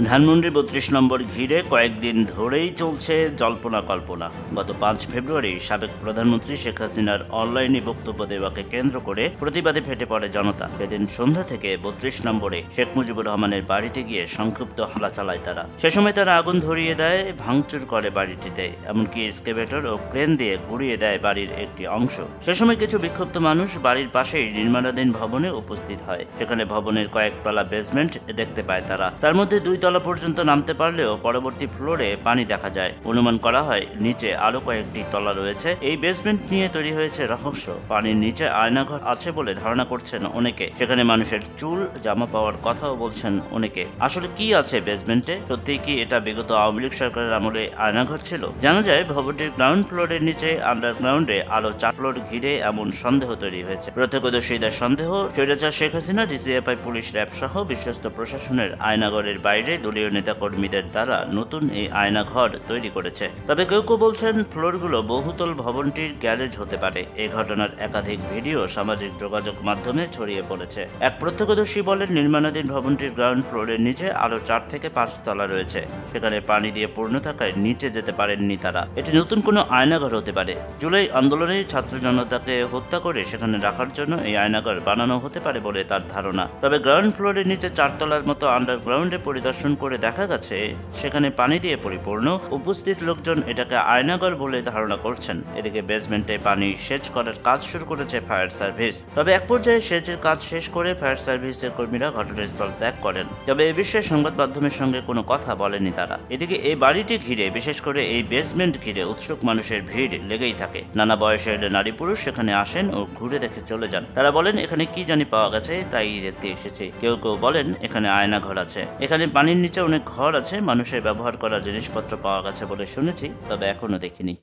ধানমন্ডি ৩২ নম্বর ঘিরে কয়েকদিন ধরেই চলছে জল্পনা কল্পনা। গত ৫ ফেব্রুয়ারি সাবেক প্রধানমন্ত্রী শেখ হাসিনার অনলাইনে বক্তব্য দেওয়াকে কেন্দ্র করে প্রতিবাদে ফেটে পড়ে জনতা। সেদিন সন্ধ্যা থেকে ৩২ নম্বরে শেখ মুজিবুর রহমানের বাড়িতে গিয়ে সংক্ষিপ্ত হামলা চালায় তারা। সে সময় তারা আগুন ধরিয়ে দেয়, ভাঙচুর করে বাড়িটিতে, এমনকি এক্সকেভেটর ও ক্রেন দিয়ে গুড়িয়ে দেয় বাড়ির একটি অংশ। সে সময় কিছু বিক্ষুব্ধ মানুষ বাড়ির পাশেই নির্মাণাধীন ভবনে উপস্থিত হয়। সেখানে ভবনের কয়েকতলা বেসমেন্ট দেখতে পায় তারা। তার মধ্যে ২ তলা পর্যন্ত নামতে পারলেও পরবর্তী ফ্লোরে পানি দেখা যায়। অনুমান করা হয় নিচে আরো কয়েকটি তলা রয়েছে। এই বেসমেন্ট নিয়ে তৈরি হয়েছে রহস্য। পানির নিচে আয়নাঘর আছে বলে ধারণা করছেন অনেকে। সেখানে মানুষের চুল, জামা পাওয়ার কথাও বলছেন অনেকে। আসলে কি আছে বেসমেন্টে? সত্যিই কি এটা বিগত আওয়ামী লীগ সরকারের আমলে আয়নাঘর ছিল? জানা যায় ভবনটির গ্রাউন্ড ফ্লোরের নিচে আন্ডারগ্রাউন্ডে আরো ৪ ফ্লোর ঘিরে এমন সন্দেহ তৈরি হয়েছে। প্রত্যক্ষদর্শীদের সন্দেহ, স্বৈরাচার Sheikh Hasina, DGFI, police, RAB সহ বিশ্বস্ত প্রশাসনের আয়নাঘরের বাইরে দলীয় নেতাকর্মীদের দ্বারা নতুন এই আয়নাঘর তৈরি করেছে। তবে কেউ কেউ বলছেন ফ্লোরগুলো বহুতল ভবনটির গ্যারেজ হতে পারে। এই ঘটনার একাধিক ভিডিও সামাজিক যোগাযোগ মাধ্যমে ছড়িয়ে পড়েছে। এক প্রত্যক্ষদর্শী বলেন, নির্মাণাধীন ভবনটির গ্রাউন্ড ফ্লোরের নিচে আরো ৪ থেকে ৫ তলা রয়েছে। সেখানে পানি দিয়ে পূর্ণ থাকায় নিচে যেতে পারেননি তারা। এটি নতুন কোনো আয়নাঘর হতে পারে। জুলাই আন্দোলনে ছাত্র জনতাকে হত্যা করে সেখানে রাখার জন্য এই আয়নাঘর বানানো হতে পারে বলে তার ধারণা। তবে গ্রাউন্ড ফ্লোরের নিচে ৪ তলার মতো আন্ডারগ্রাউন্ডে পরিদর্শন করে দেখা গেছে সেখানে পানি দিয়ে পরিপূর্ণ। উপস্থিত লোকজন এটাকে আয়নাঘর বলে ধারণা করছেন। এদিকে বেসমেন্টে পানি সেচ করার কাজ শুরু করেছে ফায়ার সার্ভিস। তবে এক পর্যায়ে সেচের কাজ শেষ করে ফায়ার সার্ভিসের কর্মীরা ঘটনাস্থল ত্যাগ করেন। তবে এ বিষয়ে সংবাদ মাধ্যমের সঙ্গে কোনো কথা বলেনি তারা। এদিকে এই বাড়িটি ঘিরে, বিশেষ করে এই বেসমেন্ট ঘিরে উৎসুক মানুষের ভিড় লেগেই থাকে। নানা বয়সের নারী পুরুষ সেখানে আসেন ও ঘুরে দেখে চলে যান। তারা বলেন, এখানে কি জানি পাওয়া গেছে, তাই দেখতে এসেছে। কেউ কেউ বলেন এখানে আয়নাঘর আছে। এখানে পানির নিচে অনেক ঘর আছে, মানুষের ব্যবহার করা জিনিসপত্র পাওয়া গেছে বলে শুনেছি, তবে এখনো দেখিনি।